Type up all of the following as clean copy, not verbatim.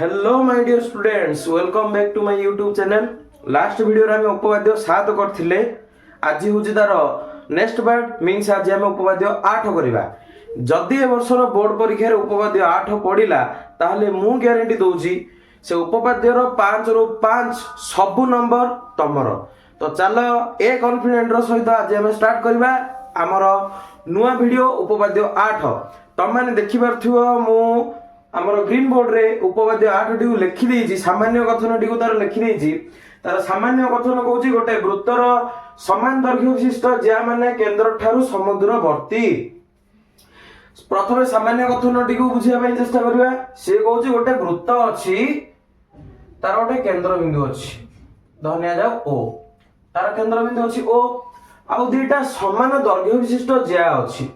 Hello my dear students, welcome back to my YouTube channel. Last video रे हम उपपाद्य 7 करथिले। आज होची तार नेक्स्ट पार्ट मींस आज हम उपपाद्य 8 करिबा। जदि ए वर्षर बोर्ड परीक्षा रे उपपाद्य 8 पडिला ताहले मु ग्यारंटी दोउची से उपपाद्य रो 5 रो 5 सब नंबर तमरो। तो चलो ए कॉन्फिडेंट रो सहित आज हम स्टार्ट करिबा हमर नुवा वीडियो उपपाद्य 8। तम माने देखि परथियो मु हमर ग्रीन बोर्ड रे उपपाद्य 8 टी लिखि देछि। सामान्य कथन टी तार लिखि देछि। तार सामान्य कथन कहूछि गोटे वृत्तर समान दैर्घ्य विशिष्ट ज्या माने केंद्र ठारू समुद्रवर्ती। प्रथमे सामान्य कथन टी को बुझिया पई चेष्टा करिवा। से कहूछि गोटे वृत्त अछि, तार गोटे केंद्र बिंदु अछि, धन्या जाओ ओ, तार केंद्र बिंदु अछि ओ, आ दुईटा समान दैर्घ्य विशिष्ट ज्या अछि।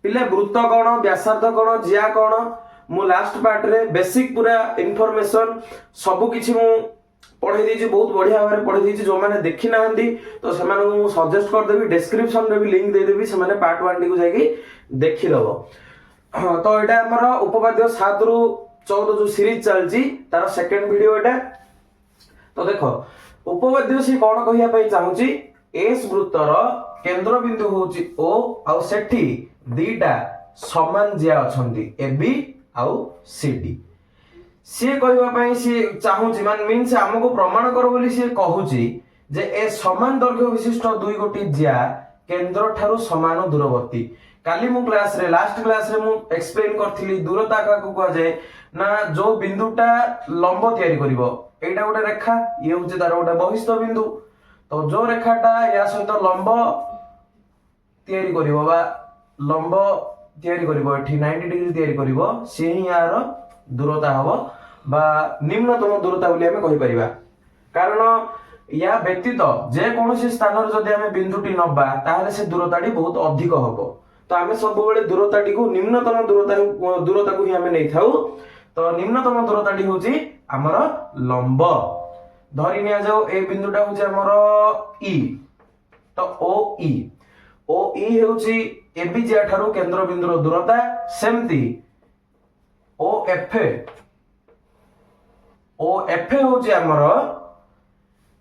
पिले वृत्त कोण, व्यासार्ध कोण, ज्या कोण मु लास्ट पार्ट रे बेसिक पूरा इन्फॉर्मेशन सब किछि मु पढै देछि। बहुत बढ़िया भाबरे पढै देछि। जो माने देखि नाहंती तो से माने मु सजेस्ट कर देबी, डिस्क्रिप्शन रे भी लिंक दे देबी, से माने पार्ट 1 टी को जाई देखि लबो। तो एटा हमर उपपाद्य 7 रु 14 जो सीरीज चलजी तार सेकंड वीडियो एटा। तो देखो उपपाद्य से कोन कहिया पई चाहूची, एस वृत्तर केंद्र बिंदु होची ओ, आ सेठी दीटा समान ज्या अछंती ए बी आउ सी डी। सी कहवा पई सी चाहूची मान मींस हमको प्रमाण कर बोली सी कहूची जे ए समान दैर्घ्य विशिष्ट दुई गोटी ज्या केंद्र ठारू समान दूरवर्ती। काली मु क्लास रे लास्ट क्लास रे मु एक्सप्लेन करथिली दूरता का को जाय ना जो बिंदुटा लंब तयारी करिवो, एटा गोटे रेखा, ये होची तार गोटे बहिस्थ बिंदु। तो जो रेखाटा या सहित लंब तयारी करिवो बा लंब तयारी करिवो, एठी 90 डिग्री तयारी करिवो, से ही यार दूरता हबो बा निम्नतम दूरता बोली हमें कहि परिबा। कारण या व्यतीत जे कोनोसी स्थान रे जदि हमें बिंदुटी नबा ताहले से दूरताटी बहुत अधिक हबो। तो हमें सब बेले दूरताटी को निम्नतम दूरता को ही हमें नै थाउ। तो निम्नतम दूरताटी होची हमर लंब। धरि निया जाओ ए बिंदुटा होची हमर ई। तो ओ ई होची एबी ज्या ठारू केंद्र बिंदुर दूरता। सेमती ओ एफ होची हमर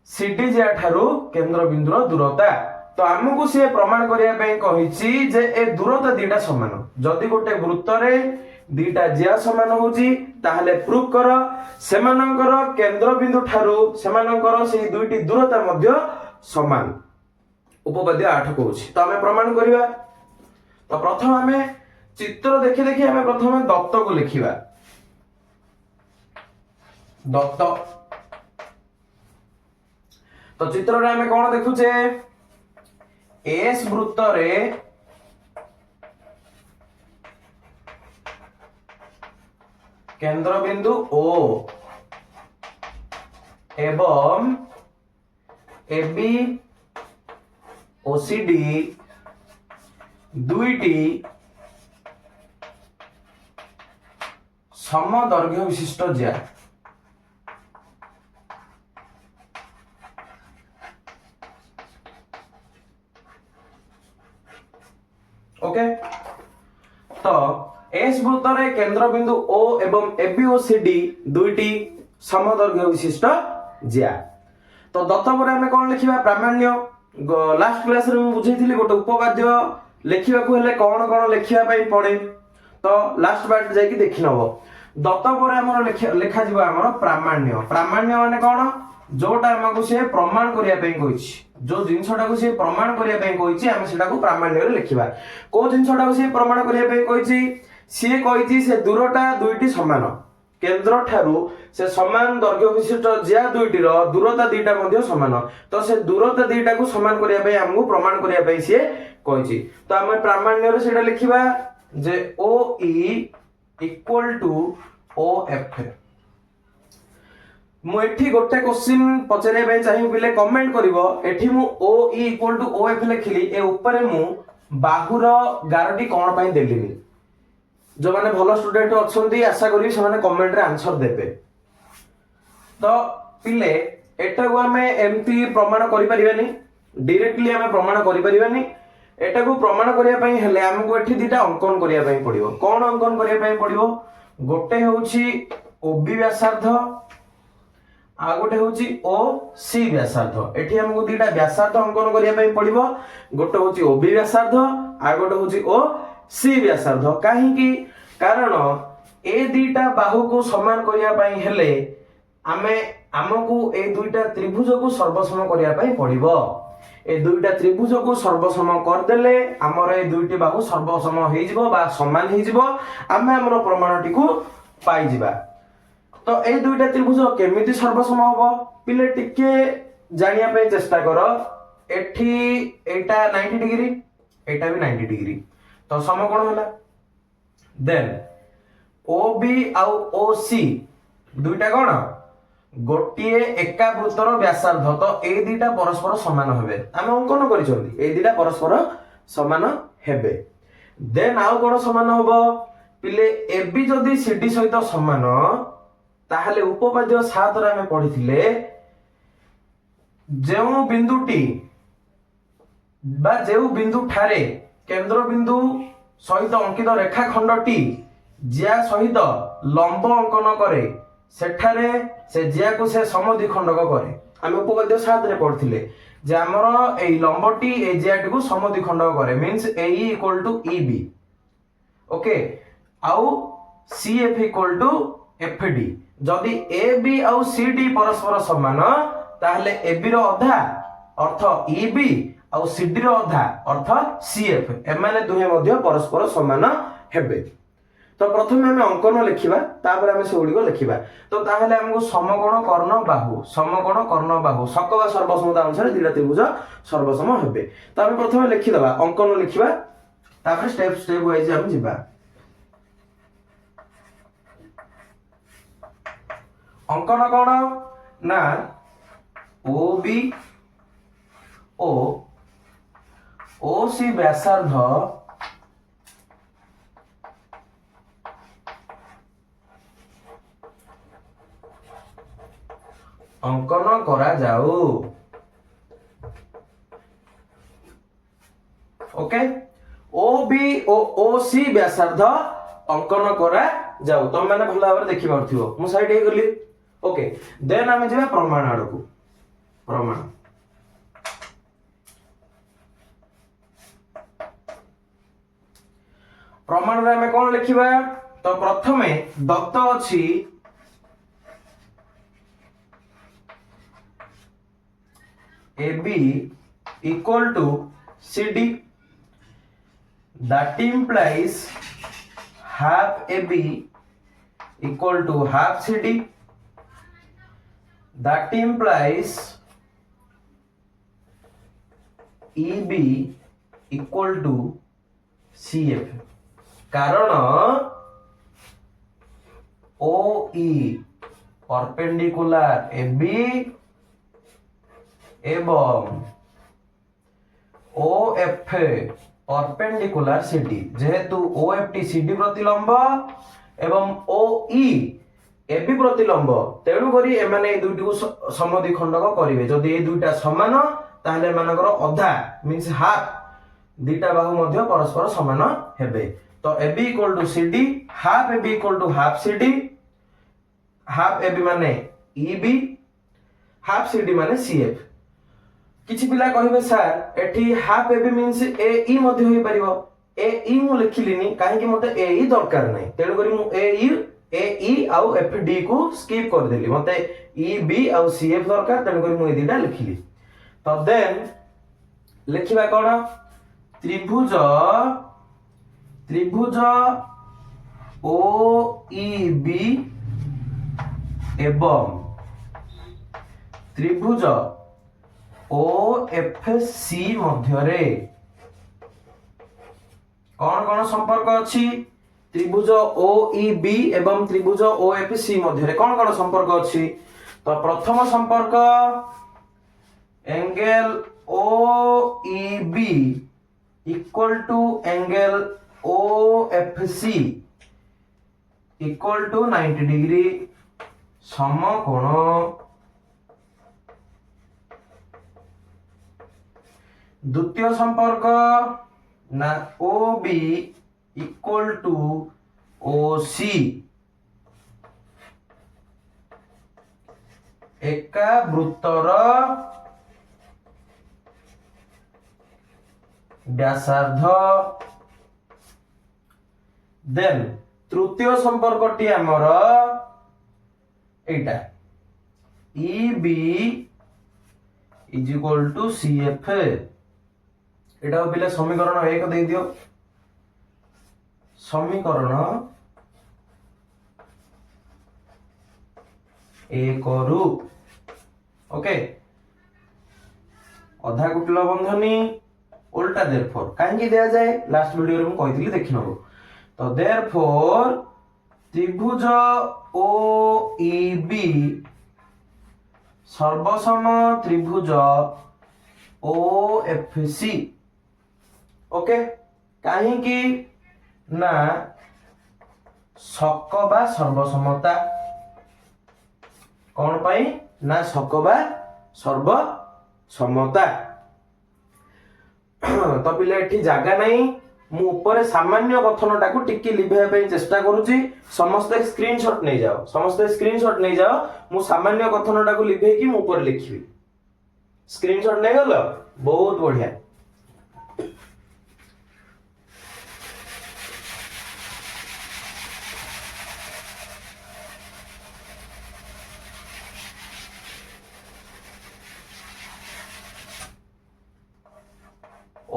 सीडी ज्या ठारू केंद्र बिंदुर दूरता। तो हमको से प्रमाण करिया पई कहिची जे ए दूरता दीटा समान। जदि गोटे वृत्त रे दीटा ज्या समान होची ताहले प्रूव कर सेमानकर केंद्र बिंदु ठारू सेमानकर सेही दुईटी दूरता मध्य समान। उपपाद्य 8 कहूची। तो हमें प्रमाण करिवा। तो प्रथम हमें चित्र देखि देखि हमें प्रथम दत्त को लिखिबा। दत्त। तो चित्र रे हमें कोन देखुचे, एस वृत्त रे केंद्र बिंदु ओ एवं एबी ओसीडी दुईटी समदैर्घ्य विशिष्ट ज्या। ओके। तो एस वृत्त रे केंद्र बिंदु ओ एवं एबी ओ सी डी दुईटी समदैर्घ्य विशिष्ट ज्या। तो दत्त पर हमें कोन लिखिबा, प्रामाण्य। लास्ट क्लास रे मैं बुझैथिली गोटे उपपाद्य लिखिबा को हेले कोन कोन लिखिबा पई पड़े। तो लास्ट पार्ट जाई कि देखि नबो। दत्त पर हमर लिखा जिवो हमर प्रामाण्य। प्रामाण्य माने कोन, जोटा हमको से प्रमाण करिया पई कहिछि, जो जिंसटा को से प्रमाण करिया पई कहिछि हम सेटा को प्रामाण्य रे लिखिबा। को जिंसटा को से प्रमाण करिया पई कहिछि, से कहिछि से दूरता दुईटी समान, केंद्र ठारू से समान दैर्घ्य विशिष्ट ज्या दुईटी रो दूरता दीटा मध्ये समान। तो से दूरता दीटा को समान करिया पई हमको प्रमाण करिया पई से कहिछि। तो हम प्रामाण्य रे सेटा लिखिबा जे O E equal to O F. मु एठी गोटे क्वेश्चन पचरे पई चाहि बिले कमेंट करिवो। एठी मु O E equal to O F लिखिली, ए ऊपर मु बाहुर गारटी कोन पई देलिनी। जो माने भलो स्टूडेंट अछंती आशा करी से माने कमेंट रे आंसर देबे। तो पिले एटा को हमें एमती प्रमाण करि परिबानी, डायरेक्टली हमें प्रमाण करि परिबानी। एटा को प्रमाण करिया पई हेले हमको एठी दिटा अंकन करिया पई पड़िबो। कोन अंकन करिया पई पड़िबो, गोटे होउची ओबी व्यासार्ध आ गोटे होची ओ सी व्यासार्ध एठी हमको दुईटा व्यासार्ध अंकन करिया पई पड़िबो गोटे होची ओबी व्यासार्ध आ गोटे होची ओ सी व्यासार्ध काहे कि कारण ए दुईटा बाहु को समान करिया पई हेले आमको ए दुईटा त्रिभुज को सर्वसम करिया पई पड़िबो ए दुईटा त्रिभुज को सर्वसम कर देले हमर ए दुईटी बाहु सर्वसम हेइ जिवो बा समान हेइ जिवो आमे हमर प्रमाणटी को पाई जिबा तो ए दुईटा त्रिभुज केमिति सर्वसम होबो पिले टिके जानिया पे चेष्टा करो एठी एटा 90 डिग्री एटा भी 90 डिग्री तो सम कोण होला देन OB आउ OC दुईटा कोण गोटिए एका वृत्तर व्यासार्ध तो ए दुईटा परस्पर समान हेबे आमे अंकन करिसोंदी ए दुईटा परस्पर समान हेबे देन आउ कोण समान होबो पिले AB जदी CD सहित समान ताहले उपपाद्य 7 रे हमें पढ़िथिले जेउ बिंदुटी बा जेउ बिंदु ठारे केंद्र बिंदु सहित अंकित रेखाखंडटी ज्या सहित लंब अंकन करे सेठारे से ज्या को से समद्विखंडक करे आमे उपपाद्य 7 रे पढ़िथिले जे हमर एई लंबटी ए ज्याटी को समद्विखंडक करे मींस AE = EB ओके आउ CF = FD जदि AB आउ CD परस्पर समान ताहले AB रो अधा अर्थ EB आउ CD रो अधा अर्थ CF एमाने दुहे मध्ये परस्पर समान हेबे तो प्रथमे हम अंकन लिखिबा तापर हम सेउडी को लिखिबा तो ताहले हमको समकोण कर्ण बाहु सकवा सर्वसमता अनुसार दुईटा त्रिभुज सर्वसम हेबे तो हम प्रथमे लिखि दबा अंकन लिखिबा तापर स्टेप वाइज हम जिबा अंकन कोण ना OB ओ OC व्यासार्ध अंकन करा जाऊ ओके OB ओ OC व्यासार्ध अंकन करा जाऊ तुम मैंने भल भाव देखि पारथिबो मु साइड हे गली ओके देन आमे जेबा प्रमाण आडकू प्रमाण रे आमे कोन लिखिबा तो प्रथमे दत्त अछि AB = CD that implies half AB = half CD that implies EB = CF कारण OE परपेंडिकुलर AB एवं OF परपेंडिकुलर CD जेहेतु OFT CD प्रतिलंब एवं OE AB प्रतिलंब तेणु करी एमाने ए दुईटी को समद्विखंडक करिवे जदि ए दुईटा समान ताहले एमानकर अधा मींस हाफ दुईटा बाहु मध्ये परस्पर समान हेबे तो AB = CD half AB = half CD half AB माने EB हाफ CD माने CF किछि पिला कहिबे सर एठी हाफ AB मींस AE मध्ये होई परिबो AE मु लिखिलिनी काहे कि मते AE दरकार नै तेणु करी मु AE आउ FD को स्किप कर देली मते EB आउ CF दरकार तेणु करी मु ए दिटा लिखिली तो देन लिखिबा कोन त्रिभुज OEB एवं त्रिभुज OFC मध्यरे कौन कौन संपर्क अछि त्रिभुज OEB एवं त्रिभुज OFC मध्यरे कौन कौन संपर्क अछि तो प्रथम संपर्क angle OEB = angle OFC = 90 degree समकोण द्वितीय संपर्क ना OB = OC एका वृत्तर व्यासार्ध देन तृतीय संपर्कटी आमर एटा EB is equal to CF एटा पिले समीकरण 1 दे दियो समीकरण 1 रु ओके अधा कुटिल बंधनी उल्टा देयरफॉर काहे दिया जाए लास्ट वीडियो रे हम कहितली देखि नबो तो देयरफॉर त्रिभुज OEB सर्वसम त्रिभुज OFC ओके काहे की ना शक बा सर्वसमता कौन पाई ना शक बा सर्वसमता तो पिले एठी जागा नहीं मु ऊपर सामान्य कथन टाकू टिकी लिभाय पे चेष्टा करूची समस्त स्क्रीनशॉट नहीं जाओ समस्त स्क्रीनशॉट नहीं जाओ मु सामान्य कथन टाकू लिभाय की मु ऊपर लिखिबी स्क्रीनशॉट नहीं गलो बहुत बढ़िया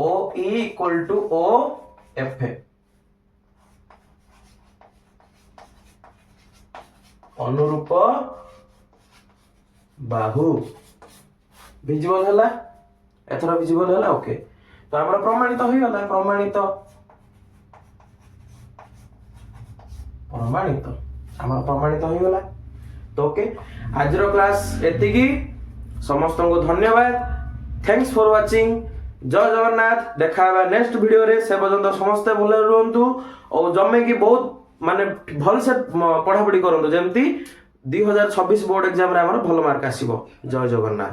OE equal to OF अनुरूप बाहु विजिबल हला एथरा विजिबल हला ओके तो हमरा प्रमाणित होई गला प्रमाणित हमरा प्रमाणित होई गला तो ओके आज रो क्लास एतिकी समस्त को धन्यवाद थैंक्स फॉर वाचिंग जय जगन्नाथ देखा नेक्स्ट वीडियो रे से पर्यंत समस्ते भले रुहंतु और जमे की बहुत माने भल से पढ़ापढ़ी करंतु जेमती 2026 बोर्ड एग्जाम रे हमर भल मार्क आसीबो जय जगन्नाथ।